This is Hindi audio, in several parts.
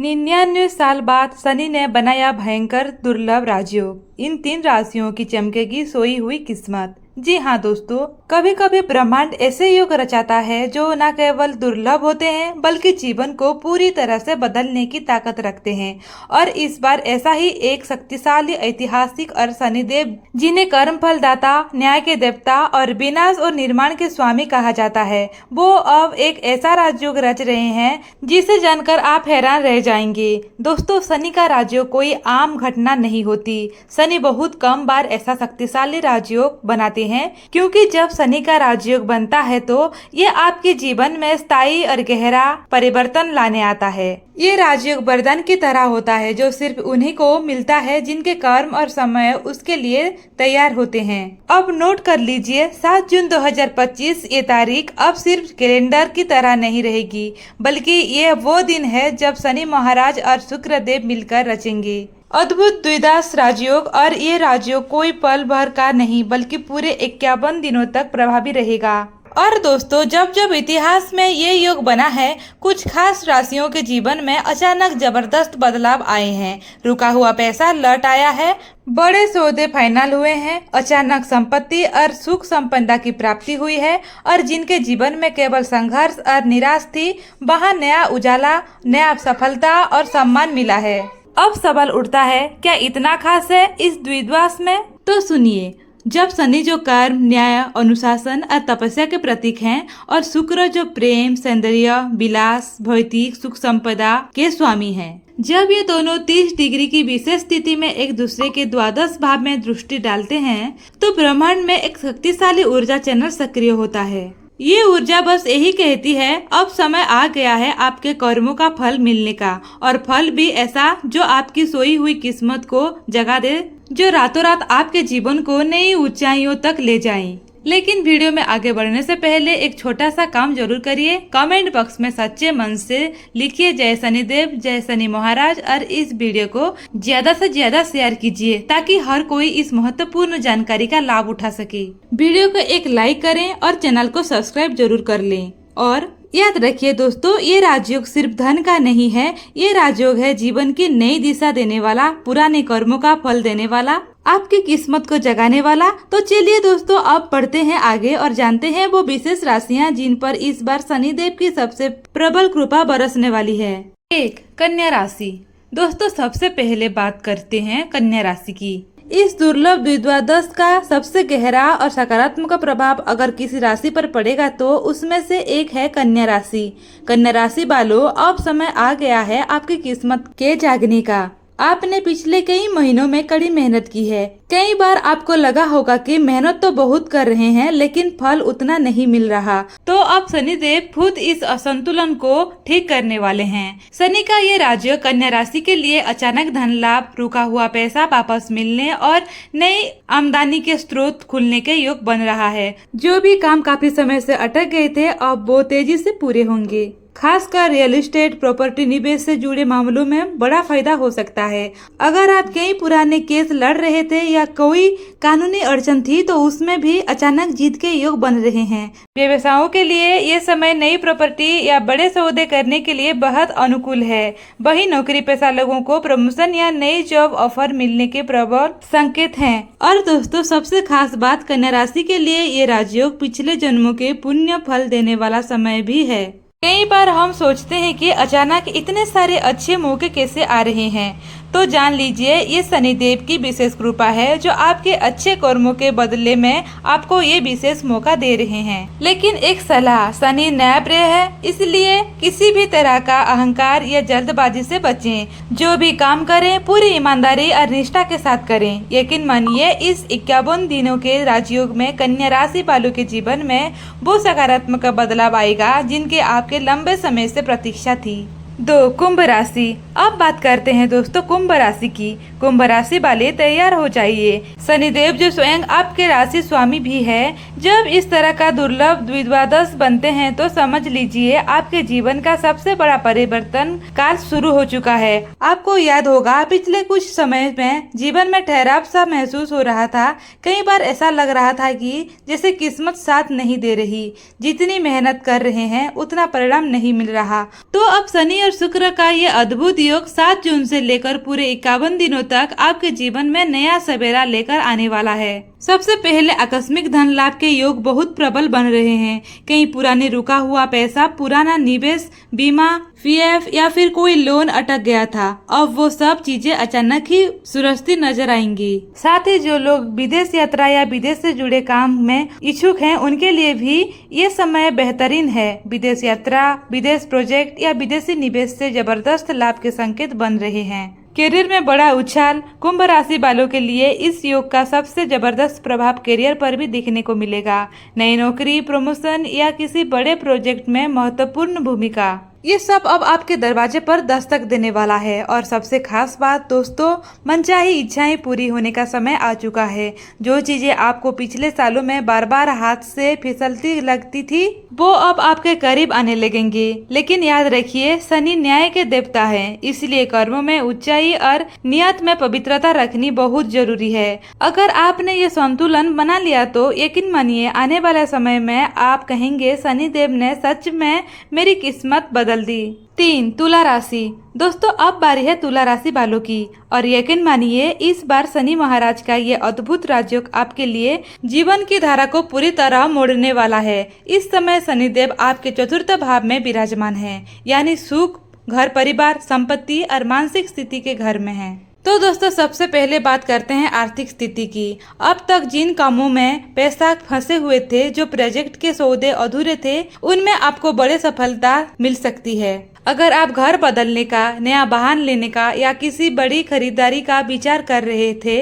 99 साल बाद शनि ने बनाया भयंकर दुर्लभ राजयोग। इन 3 राशियों की चमकेगी सोई हुई किस्मत। जी हाँ दोस्तों, कभी कभी ब्रह्मांड ऐसे योग रचाता है जो न केवल दुर्लभ होते हैं बल्कि जीवन को पूरी तरह से बदलने की ताकत रखते हैं। और इस बार ऐसा ही एक शक्तिशाली ऐतिहासिक और शनिदेव, जिन्हें कर्म फल दाता, न्याय के देवता और विनाश और निर्माण के स्वामी कहा जाता है, वो अब एक ऐसा राजयोग रच रहे हैं जिसे जानकर आप हैरान रह जाएंगे। दोस्तों, शनि का राजयोग कोई आम घटना नहीं होती। शनि बहुत कम बार ऐसा शक्तिशाली राजयोग बनाते हैं, क्योंकि जब शनि का राजयोग बनता है तो ये आपके जीवन में स्थायी और गहरा परिवर्तन लाने आता है। ये राजयोग वरदान की तरह होता है जो सिर्फ उन्हीं को मिलता है जिनके कर्म और समय उसके लिए तैयार होते हैं। अब नोट कर लीजिए, 7 जून 2025 ये तारीख अब सिर्फ कैलेंडर की तरह नहीं रहेगी, बल्कि ये वो दिन है जब शनि महाराज और शुक्र देव मिलकर रचेंगे अद्भुत द्विदास राजयोग। और ये राजयोग कोई पल भर का नहीं बल्कि पूरे 51 दिनों तक प्रभावी रहेगा। और दोस्तों, जब जब इतिहास में ये योग बना है, कुछ खास राशियों के जीवन में अचानक जबरदस्त बदलाव आए हैं। रुका हुआ पैसा लौट आया है, बड़े सौदे फाइनल हुए हैं, अचानक संपत्ति और सुख संपदा की प्राप्ति हुई है, और जिनके जीवन में केवल संघर्ष और निराश थी, वहाँ नया उजाला, नया सफलता और सम्मान मिला है। अब सवाल उठता है, क्या इतना खास है इस द्विद्वास में? तो सुनिए, जब शनि जो कर्म, न्याय, अनुशासन और तपस्या के प्रतीक हैं, और शुक्र जो प्रेम, सौंदर्य, विलास, भौतिक सुख संपदा के स्वामी हैं, जब ये दोनों 30 डिग्री की विशेष स्थिति में एक दूसरे के द्वादश भाव में दृष्टि डालते हैं, तो ब्रह्मांड में एक शक्तिशाली ऊर्जा चैनल सक्रिय होता है। ये ऊर्जा बस यही कहती है, अब समय आ गया है आपके कर्मों का फल मिलने का, और फल भी ऐसा जो आपकी सोई हुई किस्मत को जगा दे, जो रातों रात आपके जीवन को नई ऊंचाइयों तक ले जाए। लेकिन वीडियो में आगे बढ़ने से पहले एक छोटा सा काम जरूर करिए। कमेंट बॉक्स में सच्चे मन से लिखिए जय शनिदेव, जय शनि महाराज, और इस वीडियो को ज्यादा से ज्यादा शेयर कीजिए ताकि हर कोई इस महत्वपूर्ण जानकारी का लाभ उठा सके। वीडियो को एक लाइक करें और चैनल को सब्सक्राइब जरूर कर लें। और याद रखिए दोस्तों, ये राजयोग सिर्फ धन का नहीं है, ये राजयोग है जीवन की नई दिशा देने वाला, पुराने कर्मों का फल देने वाला, आपकी किस्मत को जगाने वाला। तो चलिए दोस्तों, अब बढ़ते हैं आगे और जानते हैं वो विशेष राशियां जिन पर इस बार शनिदेव की सबसे प्रबल कृपा बरसने वाली है। 1. कन्या राशि। दोस्तों, सबसे पहले बात करते हैं कन्या राशि की। इस दुर्लभ द्विद्वादश का सबसे गहरा और सकारात्मक प्रभाव अगर किसी राशि पर पड़ेगा तो उसमें से एक है कन्या राशि। कन्या राशि वालों, अब समय आ गया है आपकी किस्मत के जागने का। आपने पिछले कई महीनों में कड़ी मेहनत की है। कई बार आपको लगा होगा कि मेहनत तो बहुत कर रहे हैं लेकिन फल उतना नहीं मिल रहा, तो अब शनिदेव खुद इस असंतुलन को ठीक करने वाले हैं। शनि का ये राजयोग कन्या राशि के लिए अचानक धन लाभ, रुका हुआ पैसा वापस मिलने और नई आमदनी के स्रोत खुलने के योग बन रहा है। जो भी काम काफी समय से अटक गए थे, अब वो तेजी से पूरे होंगे। खासकर रियल एस्टेट, प्रॉपर्टी निवेश से जुड़े मामलों में बड़ा फायदा हो सकता है। अगर आप कई पुराने केस लड़ रहे थे या कोई कानूनी अड़चन थी, तो उसमें भी अचानक जीत के योग बन रहे हैं। व्यवसायों के लिए ये समय नई प्रॉपर्टी या बड़े सौदे करने के लिए बहुत अनुकूल है। वही नौकरी पेशा लोगों को प्रमोशन या नई जॉब ऑफर मिलने के प्रबल संकेत हैं। और दोस्तों, सबसे खास बात, कन्या राशि के लिए ये राजयोग पिछले जन्मों के पुण्य फल देने वाला समय भी है। कई बार हम सोचते हैं कि अचानक इतने सारे अच्छे मौके कैसे आ रहे हैं, तो जान लीजिए ये शनिदेव की विशेष कृपा है जो आपके अच्छे कर्मों के बदले में आपको ये विशेष मौका दे रहे हैं। लेकिन एक सलाह, शनि न्यायप्रिय है, इसलिए किसी भी तरह का अहंकार या जल्दबाजी से बचें। जो भी काम करें पूरी ईमानदारी और निष्ठा के साथ करें। यकीन मानिए, इस 51 दिनों के राजयोग में कन्या राशि वालों के जीवन में वो सकारात्मक बदलाव आएगा जिनके आपके लंबे समय से प्रतीक्षा थी। 2. कुंभ राशि। अब बात करते हैं दोस्तों कुंभ राशि की। कुंभ राशि वाले तैयार हो जाइए। शनिदेव जो स्वयं आपके राशि स्वामी भी है, जब इस तरह का दुर्लभ द्विद्वादश बनते हैं तो समझ लीजिए आपके जीवन का सबसे बड़ा परिवर्तन काल शुरू हो चुका है। आपको याद होगा पिछले कुछ समय में जीवन में ठहराव सा महसूस हो रहा था। कई बार ऐसा लग रहा था कि जैसे किस्मत साथ नहीं दे रही, जितनी मेहनत कर रहे हैं उतना परिणाम नहीं मिल रहा। तो अब शनि और शुक्र का ये अद्भुत योग 7 जून से लेकर पूरे 51 दिनों तक आपके जीवन में नया सवेरा लेकर आने वाला है। सबसे पहले आकस्मिक धन लाभ के योग बहुत प्रबल बन रहे हैं। कहीं पुराने रुका हुआ पैसा, पुराना निवेश, बीमा, पीएफ या फिर कोई लोन अटक गया था, अब वो सब चीजें अचानक ही सुरक्षित नजर आएंगी। साथ ही जो लोग विदेश यात्रा या विदेश से जुड़े काम में इच्छुक हैं उनके लिए भी ये समय बेहतरीन है। विदेश यात्रा, विदेश प्रोजेक्ट या विदेशी निवेश से जबरदस्त लाभ के संकेत बन रहे हैं। करियर में बड़ा उछाल। कुंभ राशि वालों के लिए इस योग का सबसे जबरदस्त प्रभाव करियर पर भी देखने को मिलेगा। नई नौकरी, प्रमोशन या किसी बड़े प्रोजेक्ट में महत्वपूर्ण भूमिका, ये सब अब आपके दरवाजे पर दस्तक देने वाला है। और सबसे खास बात दोस्तों, मनचाही इच्छाएं पूरी होने का समय आ चुका है। जो चीजें आपको पिछले सालों में बार बार हाथ से फिसलती लगती थी वो अब आपके करीब आने लगेंगे। लेकिन याद रखिए शनि न्याय के देवता हैं, इसलिए कर्मों में ऊंचाई और नियत में पवित्रता रखनी बहुत जरूरी है। अगर आपने ये संतुलन बना लिया तो यकीन मानिए आने वाले समय में आप कहेंगे शनि देव ने सच में मेरी किस्मत बदल दी। 3. तुला राशि। दोस्तों अब बारी है तुला राशि वालों की और यकीन मानिए इस बार शनि महाराज का ये अद्भुत राजयोग आपके लिए जीवन की धारा को पूरी तरह मोड़ने वाला है। इस समय शनिदेव आपके चतुर्थ भाव में विराजमान है, यानी सुख, घर परिवार, संपत्ति और मानसिक स्थिति के घर में है। तो दोस्तों सबसे पहले बात करते हैं आर्थिक स्थिति की। अब तक जिन कामों में पैसा फंसे हुए थे, जो प्रोजेक्ट के सौदे अधूरे थे, उनमें आपको बड़ी सफलता मिल सकती है। अगर आप घर बदलने का, नया वाहन लेने का या किसी बड़ी खरीदारी का विचार कर रहे थे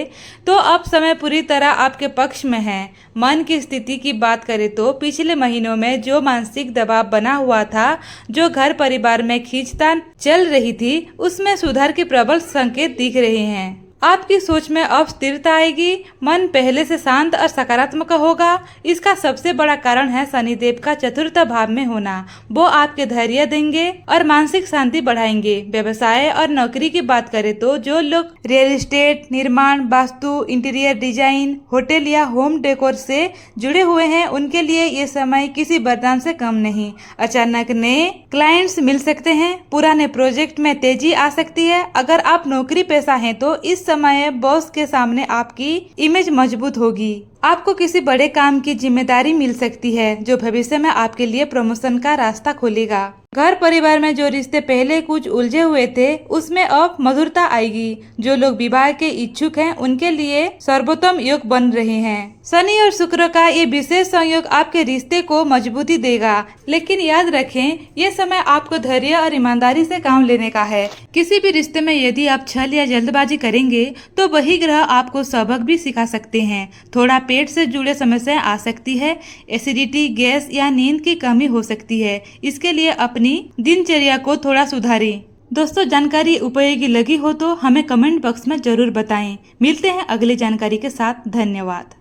तो अब समय पूरी तरह आपके पक्ष में है। मन की स्थिति की बात करें तो पिछले महीनों में जो मानसिक दबाव बना हुआ था, जो घर परिवार में खींचतान चल रही थी, उसमें सुधार के प्रबल संकेत दिख रहे हैं। आपकी सोच में अब स्थिरता आएगी, मन पहले से शांत और सकारात्मक होगा। इसका सबसे बड़ा कारण है शनिदेव का चतुर्थ भाव में होना। वो आपके धैर्य देंगे और मानसिक शांति बढ़ाएंगे। व्यवसाय और नौकरी की बात करें तो जो लोग रियल एस्टेट, निर्माण, वास्तु, इंटीरियर डिजाइन, होटल या होम डेकोर से जुड़े हुए हैं उनके लिए ये समय किसी वरदान से कम नहीं। अचानक नए क्लाइंट्स मिल सकते हैं, पुराने प्रोजेक्ट में तेजी आ सकती है। अगर आप नौकरी पेशा हैं तो इस समय बॉस के सामने आपकी इमेज मजबूत होगी। आपको किसी बड़े काम की जिम्मेदारी मिल सकती है जो भविष्य में आपके लिए प्रमोशन का रास्ता खोलेगा। घर परिवार में जो रिश्ते पहले कुछ उलझे हुए थे उसमें अब मधुरता आएगी। जो लोग विवाह के इच्छुक हैं उनके लिए सर्वोत्तम योग बन रहे हैं। शनि और शुक्र का ये विशेष संयोग आपके रिश्ते को मजबूती देगा। लेकिन याद रखें ये समय आपको धैर्य और ईमानदारी से काम लेने का है। किसी भी रिश्ते में यदि आप छल या जल्दबाजी करेंगे तो वही ग्रह आपको सबक भी सिखा सकते हैं। थोड़ा पेट से जुड़े समस्याएं आ सकती है, एसिडिटी, गैस या नींद की कमी हो सकती है। इसके लिए अपनी दिनचर्या को थोड़ा सुधारें। दोस्तों जानकारी उपयोगी लगी हो तो हमें कमेंट बॉक्स में जरूर बताएं। मिलते हैं अगली जानकारी के साथ। धन्यवाद।